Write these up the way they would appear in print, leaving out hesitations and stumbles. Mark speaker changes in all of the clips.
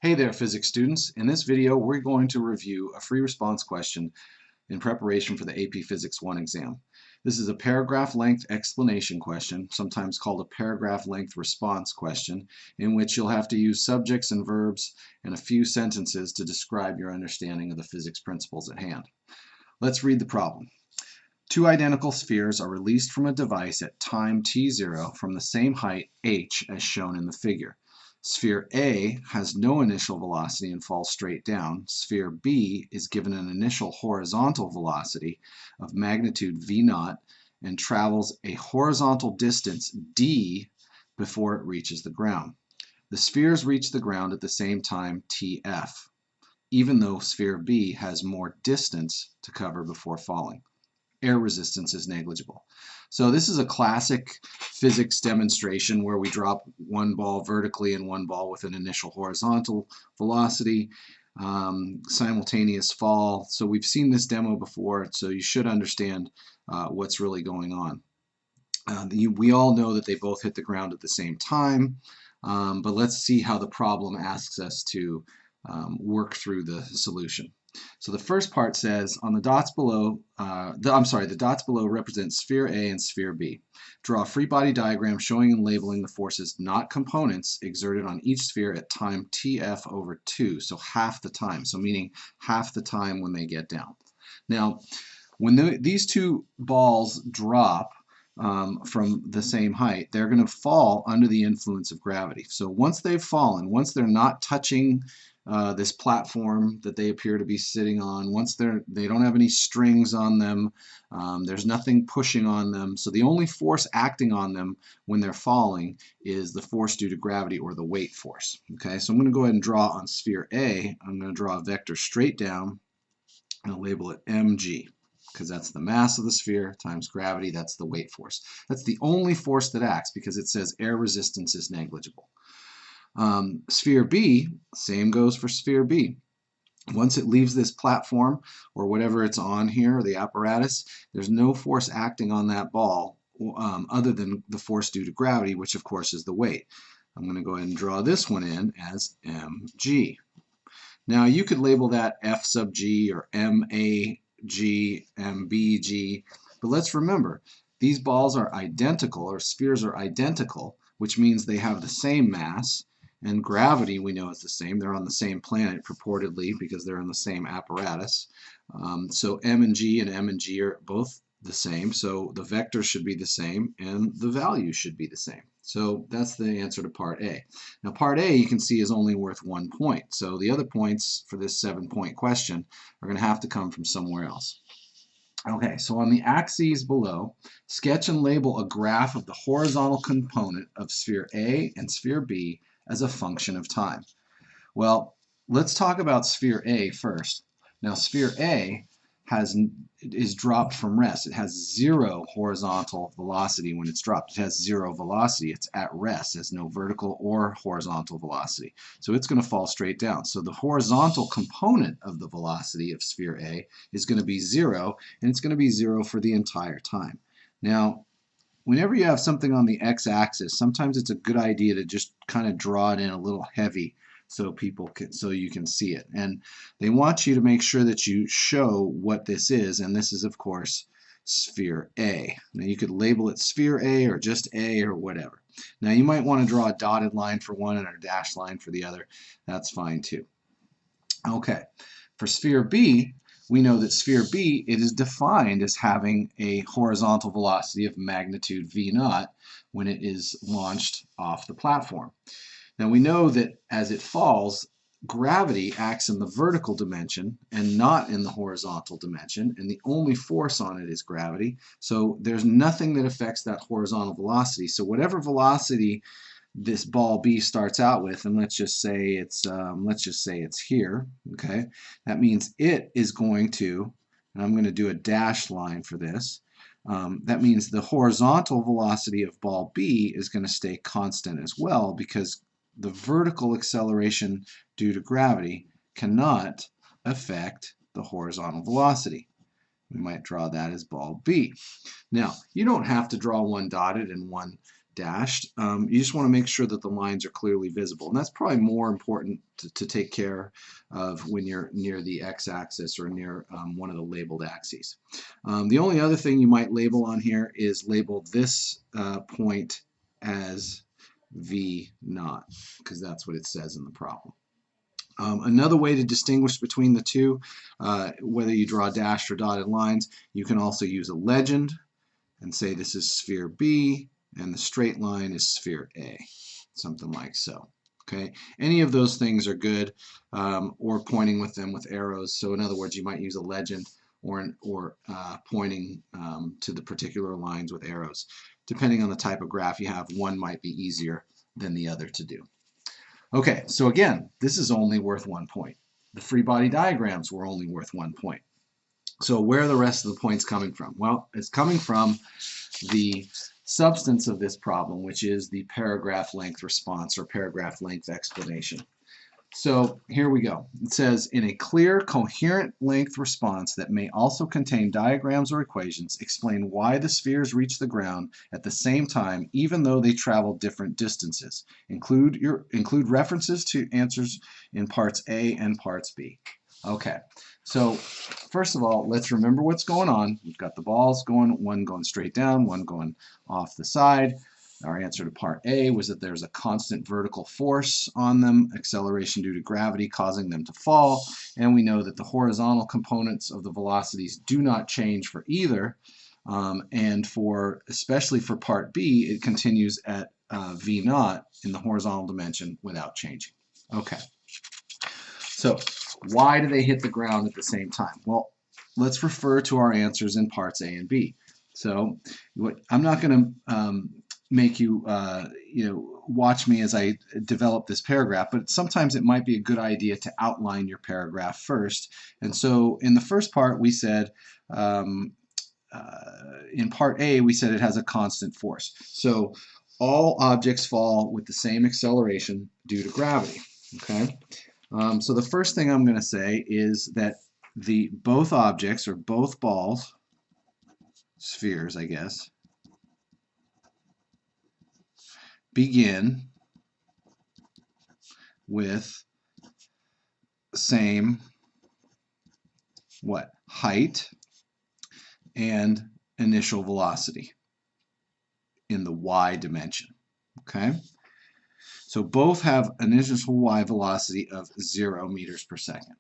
Speaker 1: Hey there, physics students. In this video, we're going to review a free response question in preparation for the AP Physics 1 exam. This is a paragraph length explanation question, sometimes called a paragraph length response question, in which you'll have to use subjects and verbs and a few sentences to describe your understanding of the physics principles at hand. Let's read the problem. Two identical spheres are released from a device at time t0 from the same height h as shown in the figure. Sphere A has no initial velocity and falls straight down. Sphere B is given an initial horizontal velocity of magnitude v0 and travels a horizontal distance d before it reaches the ground. The spheres reach the ground at the same time tf, even though sphere B has more distance to cover before falling. Air resistance is negligible. So this is a classic physics demonstration where we drop one ball vertically and one ball with an initial horizontal velocity, simultaneous fall. So we've seen this demo before, so you should understand what's really going on. We all know that they both hit the ground at the same time, but let's see how the problem asks us to work through the solution. So the first part says, on the dots below, the dots below represent sphere A and sphere B. Draw a free body diagram showing and labeling the forces, not components, exerted on each sphere at time TF over 2, so half the time, so meaning half the time when they get down. Now, when these two balls drop from the same height, they're going to fall under the influence of gravity. So once they've fallen, once they're not touching this platform that they appear to be sitting on, once they don't have any strings on them, there's nothing pushing on them, so the only force acting on them when they're falling is the force due to gravity, or the weight force. Okay, so I'm going to go ahead and draw on sphere A. I'm going to draw a vector straight down and I'll label it mg, because that's the mass of the sphere times gravity. That's the weight force. That's the only force that acts, because it says air resistance is negligible. Sphere B, same goes for sphere B. Once it leaves this platform or whatever it's on here, the apparatus, there's no force acting on that ball other than the force due to gravity, which of course is the weight. I'm going to go ahead and draw this one in as mg. Now you could label that F sub g or mag, mbg, but let's remember these balls are identical, or spheres are identical, which means they have the same mass. And gravity, we know, is the same. They're on the same planet, purportedly, because they're in the same apparatus. So m and g are both the same, so the vector should be the same, and the value should be the same. So that's the answer to part A. Now part A, you can see, is only worth 1 point. So the other points for this 7-point question are going to have to come from somewhere else. Okay, so on the axes below, sketch and label a graph of the horizontal component of sphere A and sphere B as a function of time. Well, let's talk about sphere A first. Now sphere A is dropped from rest. It has 0 horizontal velocity when it's dropped. It has 0 velocity. It's at rest. It has no vertical or horizontal velocity. So it's going to fall straight down. So the horizontal component of the velocity of sphere A is going to be 0, and it's going to be 0 for the entire time. Now, whenever you have something on the x-axis, sometimes it's a good idea to just kind of draw it in a little heavy so you can see it. And they want you to make sure that you show what this is, and this is, of course, sphere A. Now you could label it sphere A or just A or whatever. Now you might want to draw a dotted line for one and a dashed line for the other. That's fine too. Okay, for sphere B, we know that sphere B, it is defined as having a horizontal velocity of magnitude v0 when it is launched off the platform. Now we know that as it falls, gravity acts in the vertical dimension and not in the horizontal dimension, and the only force on it is gravity. So there's nothing that affects that horizontal velocity. So whatever velocity this ball B starts out with, and let's just say it's here, okay? That means it is going to, and I'm going to do a dashed line for this, that means the horizontal velocity of ball B is going to stay constant as well, because the vertical acceleration due to gravity cannot affect the horizontal velocity. We might draw that as ball B. Now, you don't have to draw one dotted and one dashed, you just want to make sure that the lines are clearly visible. And that's probably more important to take care of when you're near the x-axis or near one of the labeled axes. The only other thing you might label on here is label this point as V naught, because that's what it says in the problem. Another way to distinguish between the two, whether you draw dashed or dotted lines, you can also use a legend and say this is sphere B and the straight line is sphere A, something like so. Okay, any of those things are good, or pointing with them with arrows. So in other words, you might use a legend or pointing to the particular lines with arrows. Depending on the type of graph you have, one might be easier than the other to do. Okay, so again, this is only worth 1 point. The free body diagrams were only worth 1 point. So where are the rest of the points coming from? Well, it's coming from the substance of this problem, which is the paragraph length response or paragraph length explanation. So here we go. It says, in a clear, coherent length response that may also contain diagrams or equations, explain why the spheres reach the ground at the same time, even though they travel different distances. Include references to answers in parts A and parts B. Okay, so first of all, let's remember what's going on. We've got the balls going, one going straight down, one going off the side. Our answer to part A was that there's a constant vertical force on them, acceleration due to gravity causing them to fall, and we know that the horizontal components of the velocities do not change for either, and especially for part B, it continues at V naught in the horizontal dimension without changing. Okay, so why do they hit the ground at the same time? Well, let's refer to our answers in parts A and B. So I'm not going to make you watch me as I develop this paragraph, but sometimes it might be a good idea to outline your paragraph first. And so in the first part we said, in part A we said it has a constant force. So all objects fall with the same acceleration due to gravity. Okay. So the first thing I'm going to say is that both objects, or both balls, spheres I guess, begin with same height and initial velocity in the y dimension. Okay, so both have an initial y velocity of 0 meters per second.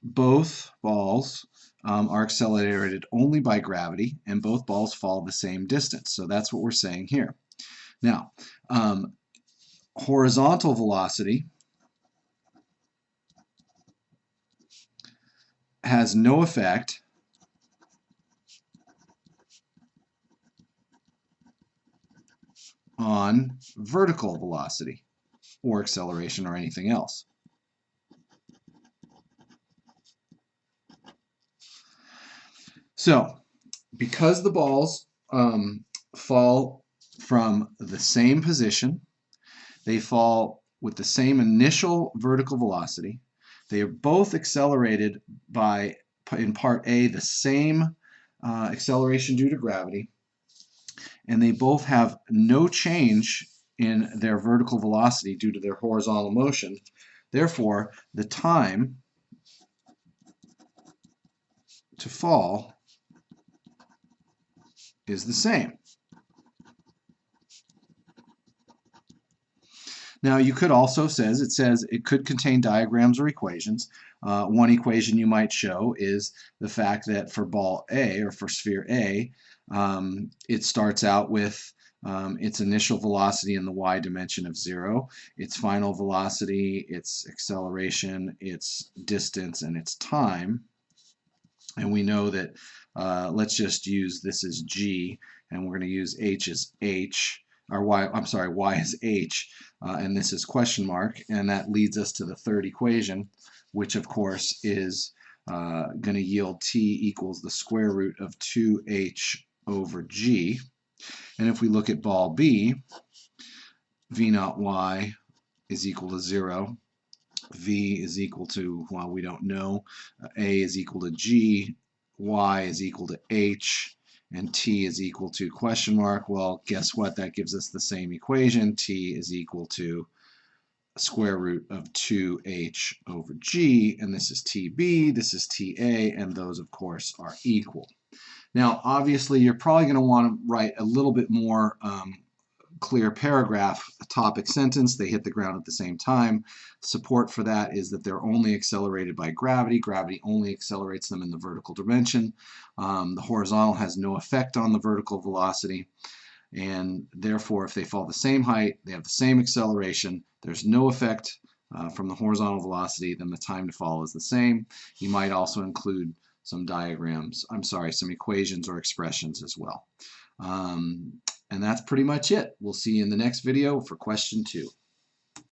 Speaker 1: Both balls are accelerated only by gravity, and both balls fall the same distance. So that's what we're saying here. Now, horizontal velocity has no effect on vertical velocity or acceleration or anything else. So, because the balls fall from the same position, they fall with the same initial vertical velocity, they are both accelerated by, in part A, the same acceleration due to gravity, and they both have no change in their vertical velocity due to their horizontal motion. Therefore, the time to fall is the same. Now you could also it says it could contain diagrams or equations. One equation you might show is the fact that for ball A, or for sphere A, it starts out with its initial velocity in the y dimension of 0, its final velocity, its acceleration, its distance, and its time. And we know that, let's just use this as g, and we're going to use h as h, or y, I'm sorry, y as h, and this is question mark, and that leads us to the third equation, which of course is going to yield t equals the square root of 2h over g. And if we look at ball B, v naught y is equal to 0, v is equal to, well, we don't know, a is equal to g, y is equal to h, and t is equal to question mark. Well, guess what? That gives us the same equation. T is equal to square root of 2h over g, and this is tb, this is ta, and those, of course, are equal. Now, obviously, you're probably going to want to write a little bit more clear paragraph, a topic sentence. They hit the ground at the same time. Support for that is that they're only accelerated by gravity. Gravity only accelerates them in the vertical dimension. The horizontal has no effect on the vertical velocity. And therefore, if they fall the same height, they have the same acceleration, there's no effect from the horizontal velocity, then the time to fall is the same. You might also include some diagrams, some equations or expressions as well. And that's pretty much it. We'll see you in the next video for question 2.